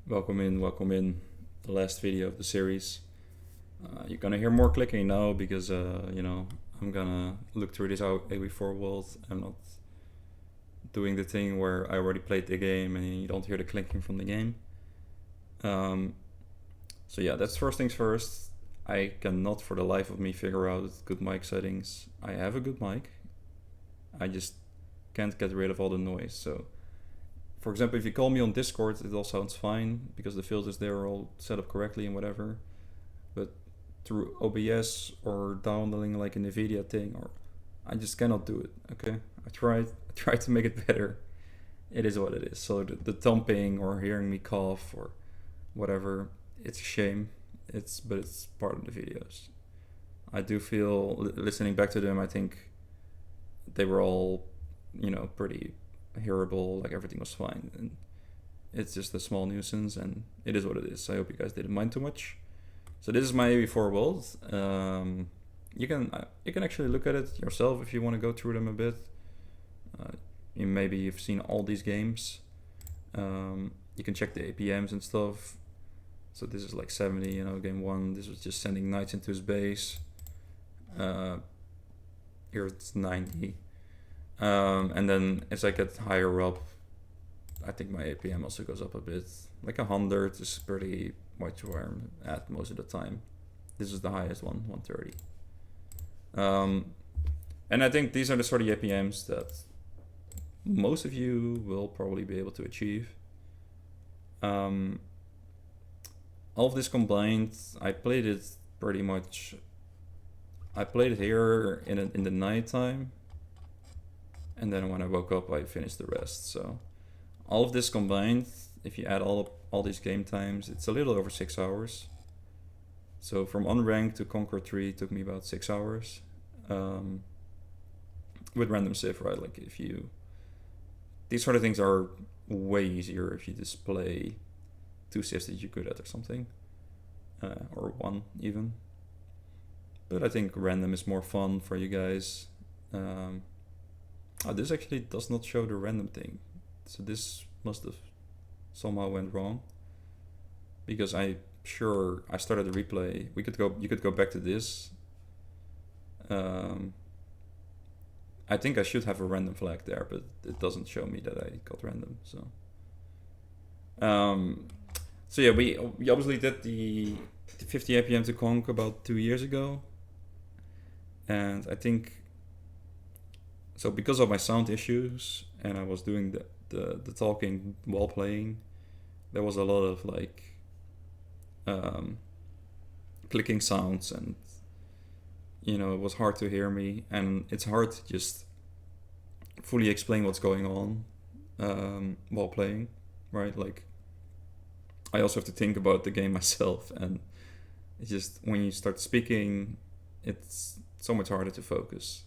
Welcome in. The last video of the series. You're gonna hear more clicking now because, I'm gonna look through this AV4 world. I'm not doing the thing where I already played the game and you don't hear the clicking from the game. So yeah, that's first things first. I cannot for the life of me figure out good mic settings. I have a good mic. I just can't get rid of all the noise. So for example, if you call me on Discord, it all sounds fine because the filters there are all set up correctly and whatever. But through OBS or downloading like a NVIDIA thing, or I just cannot do it. Okay, I tried to make it better. It is what it is. So the thumping or hearing me cough or whatever, it's a shame. But it's part of the videos. I do feel listening back to them, I think they were all, pretty hearable, like everything was fine, and it's just a small nuisance, and it is what it is. I hope you guys didn't mind too much. So this is my AV4 world. You can actually look at it yourself if you want to go through them a bit. You've seen all these games. You can check the APMs and stuff. So this is like 70, game 1. This was just sending knights into his base. Here it's 90. And then as I get higher up, I think my APM also goes up a bit. Like 100 is pretty much where I'm at most of the time. This is the highest one, 130. And I think these are the sort of APMs that most of you will probably be able to achieve. All of this combined, I played it here in the night time. And then when I woke up, I finished the rest. So all of this combined, if you add all these game times, it's a little over 6 hours. So from unranked to conq3 took me about 6 hours. With random civ, right? Like these sort of things are way easier if you just play 2 civs that you're good at or something. Or 1 even. But I think random is more fun for you guys. This actually does not show the random thing. So this must have somehow went wrong. Because I started the replay. You could go back to this. I think I should have a random flag there, but it doesn't show me that I got random. So yeah, we obviously did the 50 APM to conq about 2 years ago. And I think so because of my sound issues and I was doing the talking while playing, there was a lot of clicking sounds, and it was hard to hear me, and it's hard to just fully explain what's going on while playing, right? Like I also have to think about the game myself, and it's just when you start speaking, it's so much harder to focus.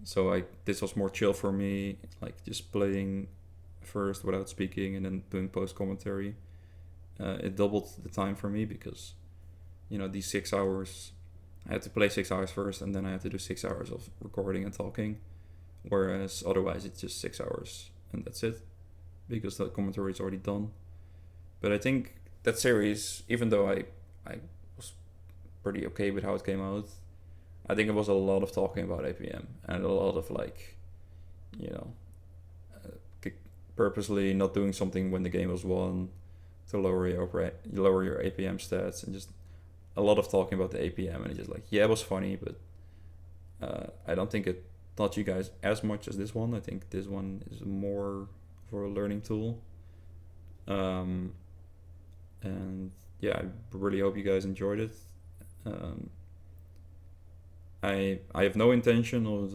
So this was more chill for me, like just playing first without speaking and then doing post commentary. It doubled the time for me because, these 6 hours, I had to play 6 hours first and then I had to do 6 hours of recording and talking. Whereas otherwise it's just 6 hours and that's it, because the commentary is already done. But I think that series, even though I was pretty okay with how it came out, I think it was a lot of talking about APM and a lot of purposely not doing something when the game was won to lower your APM stats, and just a lot of talking about the APM, and it's just it was funny, but I don't think it taught you guys as much as this one. I think this one is more for a learning tool. And yeah, I really hope you guys enjoyed it. I have no intention of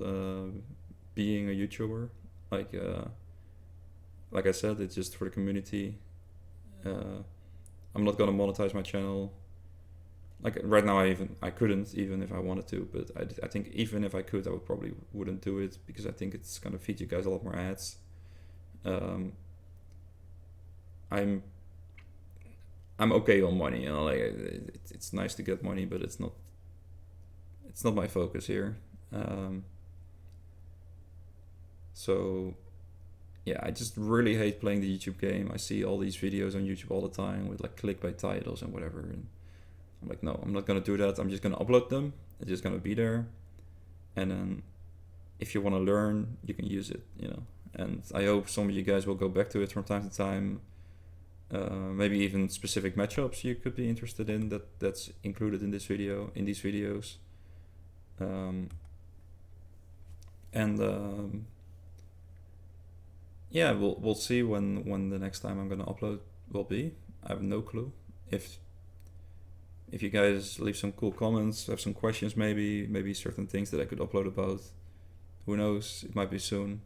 being a YouTuber. Like I said, it's just for the community. I'm not gonna monetize my channel. Like right now, I couldn't even if I wanted to. But I think even if I could, I probably wouldn't do it because I think it's gonna feed you guys a lot more ads. I'm okay on money. It's nice to get money, but it's not my focus here. So yeah, I just really hate playing the YouTube game. I see all these videos on YouTube all the time with like clickbait titles and whatever, and I'm like, no, I'm not gonna do that. I'm just gonna upload them. It's just gonna be there, and then if you want to learn, you can use it, you know. And I hope some of you guys will go back to it from time to time. Maybe even specific matchups you could be interested in that's included in this video, in these videos. Yeah, we'll see when the next time I'm gonna upload will be. I have no clue. If you guys leave some cool comments, have some questions, maybe certain things that I could upload about. Who knows? It might be soon.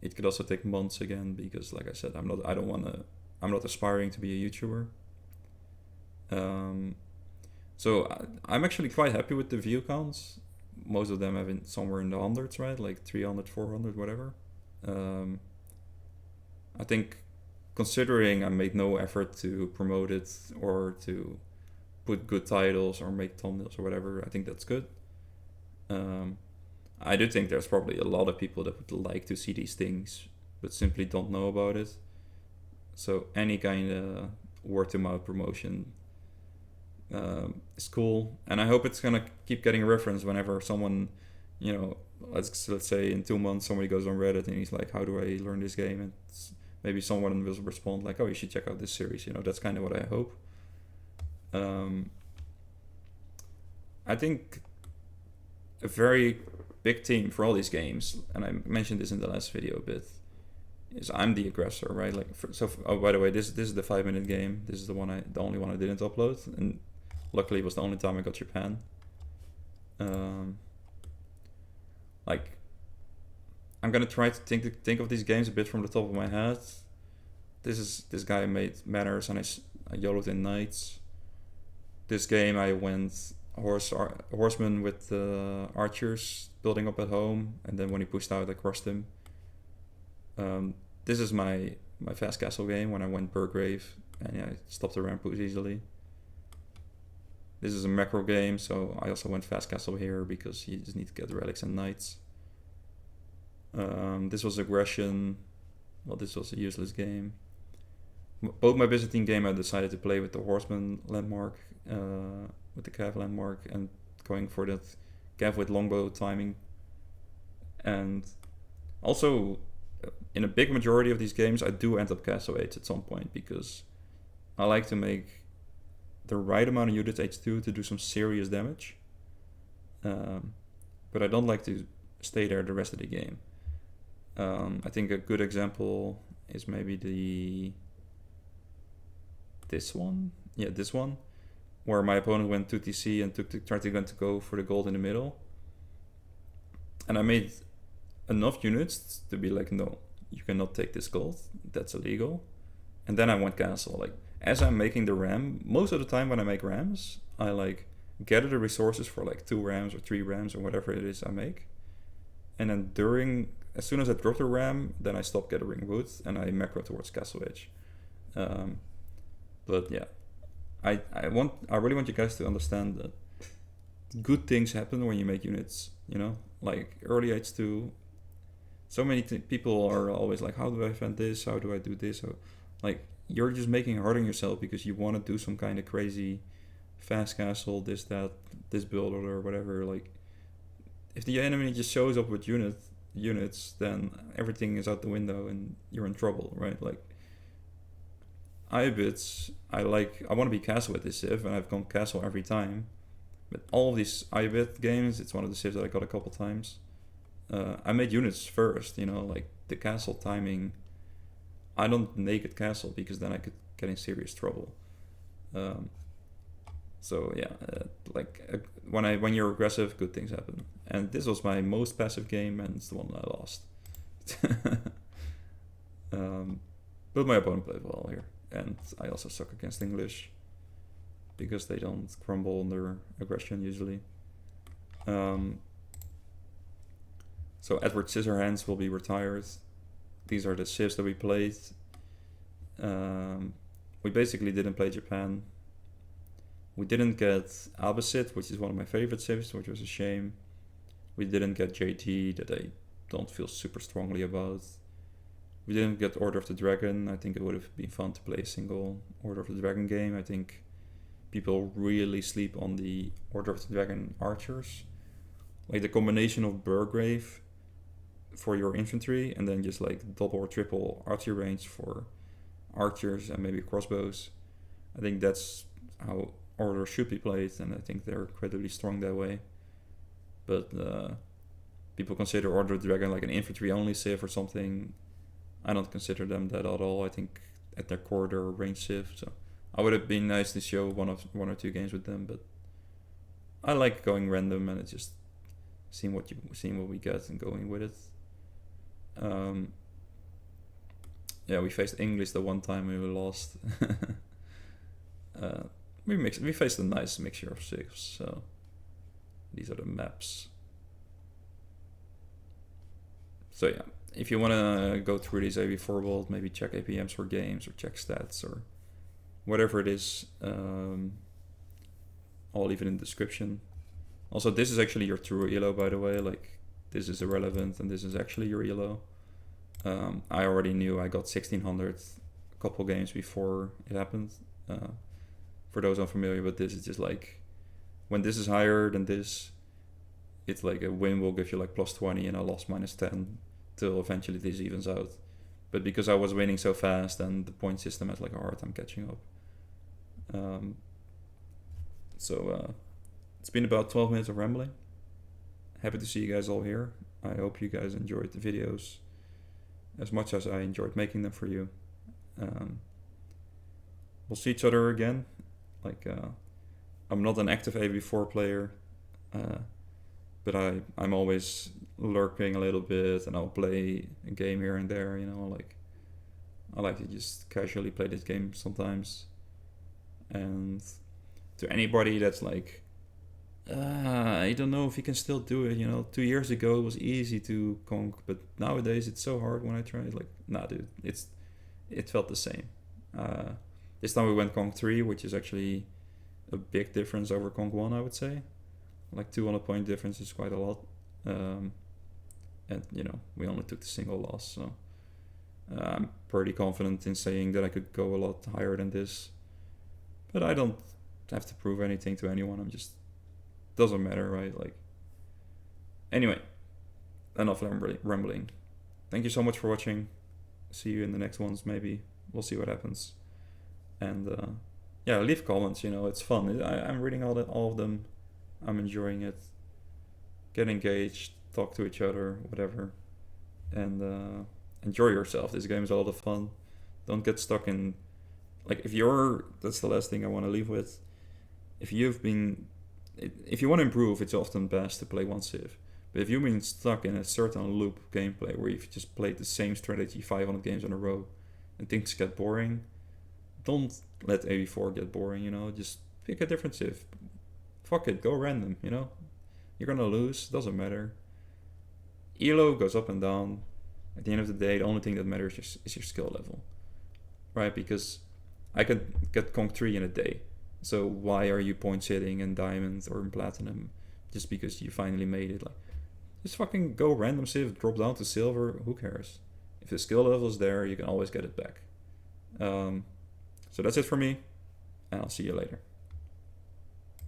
It could also take months again because, like I said, I'm not aspiring to be a YouTuber. So I'm actually quite happy with the view counts. Most of them have been somewhere in the hundreds, right? Like 300, 400, whatever. I think considering I made no effort to promote it or to put good titles or make thumbnails or whatever, I think that's good. I do think there's probably a lot of people that would like to see these things but simply don't know about it. So any kind of word-to-mouth promotion is cool, and I hope it's gonna keep getting a reference whenever someone, you know, let's say in 2 months somebody goes on Reddit and he's like, how do I learn this game? And maybe someone will respond like, oh, you should check out this series. You know, that's kind of what I hope. I think a very big theme for all these games, and I mentioned this in the last video a bit, is I'm the aggressor, right? Like, oh, by the way, this is the 5-minute game. This is the only one I didn't upload, and luckily it was the only time I got Japan. Like, I'm gonna try to think of these games a bit from the top of my head. This guy made Manners, and I YOLO'd in Knights. This game I went horseman with archers building up at home, and then when he pushed out I crushed him. This is my fast castle game when I went Burgrave, and yeah, I stopped the ramp easily. This is a macro game, so I also went fast castle here because you just need to get the relics and knights. This was aggression. Well, this was a useless game. Both my Byzantine game I decided to play with the horseman landmark, with the cav landmark, and going for that cav with longbow timing. And also, in a big majority of these games, I do end up castle H at some point because I like to make the right amount of units H2 to do some serious damage. But I don't like to stay there the rest of the game. I think a good example is maybe this one, where my opponent went 2TC and tried to go for the gold in the middle, and I made enough units to be like, no, you cannot take this gold, that's illegal. And then I went castle. Like, as I'm making the ram, most of the time when I make rams, I like gather the resources for like 2 rams or 3 rams or whatever it is I make, and then as soon as I drop the ram, then I stop gathering wood and I macro towards castle edge. But yeah, I really want you guys to understand that good things happen when you make units, you know, like early H2. So many people are always like, how do I defend this? How do I do this? So, like, you're just making it hard on yourself because you want to do some kind of crazy fast castle, this build or whatever. Like, if the enemy just shows up with units, then everything is out the window and you're in trouble, right? Like, IBITs, I want to be castle with this civ, and I've gone castle every time. But all of these IBIT games, it's one of the civs that I got a couple times. I made units first, you know, like the castle timing. I don't naked castle because then I could get in serious trouble. So yeah, when you're aggressive, good things happen. And this was my most passive game, and it's the one I lost. But my opponent played well here, and I also suck against English because they don't crumble under aggression usually. So Edward Scissorhands will be retired. These are the civs that we played. We basically didn't play Japan. We didn't get Albacete, which is one of my favorite civs, which was a shame. We didn't get JT, that I don't feel super strongly about. We didn't get Order of the Dragon. I think it would have been fun to play a single Order of the Dragon game. I think people really sleep on the Order of the Dragon archers. Like the combination of Burgrave for your infantry and then just like double or triple archery range for archers and maybe crossbows. I think that's how Order should be played, and I think they're incredibly strong that way. But people consider Order of the Dragon like an infantry only civ or something. I don't consider them that at all. I think at their core they're a range civ. So I would have been nice to show one or two games with them, but I like going random and it's just seeing what we get and going with it. Yeah, we faced English the one time and we lost. We faced a nice mixture of civs, so these are the maps. So yeah, if you want to go through these AV4 world, maybe check APMs for games or check stats or whatever it is, I'll leave it in the description. Also, this is actually your true ELO, by the way. Like, this is irrelevant and this is actually your ELO. I already knew I got 1600 a couple games before it happened. For those unfamiliar with this, it's just like when this is higher than this, it's like a win will give you like plus 20 and a loss minus 10 till eventually this evens out. But because I was winning so fast and the point system has like a hard time catching up. It's been about 12 minutes of rambling. Happy to see you guys all here. I hope you guys enjoyed the videos as much as I enjoyed making them for you. We'll see each other again. Like, I'm not an active AV4 player, but I'm always lurking a little bit and I'll play a game here and there, you know, like I like to just casually play this game sometimes. And to anybody that's like, I don't know if you can still do it, you know, 2 years ago it was easy to conq, but nowadays it's so hard when I try it. Like, nah dude, it felt the same. This time we went conq3, which is actually a big difference over conq1, I would say. Like 200 point difference is quite a lot. And you know, we only took the single loss, so I'm pretty confident in saying that I could go a lot higher than this. But I don't have to prove anything to anyone. I'm just, doesn't matter, right? Like, anyway, enough rambling. Thank you so much for watching. See you in the next ones, maybe. We'll see what happens. And yeah, leave comments, you know, it's fun. I'm reading all of them. I'm enjoying it. Get engaged, talk to each other, whatever. And enjoy yourself. This game is a lot of fun. Don't get stuck in, like, that's the last thing I want to leave with. If you want to improve, it's often best to play one civ. But if you've been stuck in a certain loop of gameplay where you've just played the same strategy 500 games in a row and things get boring, don't let AV4 get boring, you know, just pick a different civ. Fuck it, go random, you know. You're gonna lose, doesn't matter. ELO goes up and down. At the end of the day, the only thing that matters is your skill level. Right? Because I could get conq3 in a day. So why are you point sitting in diamond or in platinum just because you finally made it? Like, just fucking go random civ, drop down to silver, who cares? If the skill level is there, you can always get it back. So that's it for me, and I'll see you later.